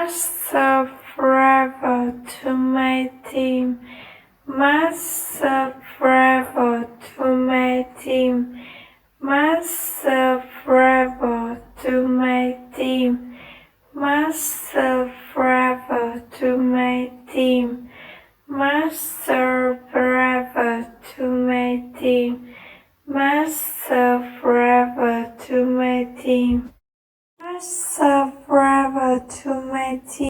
must serve forever to my team, must serve forever to my team, must serve forever to my team, must serve forever to my team, must serve forever to my team, must serve forever to my team, must serve forever to my team.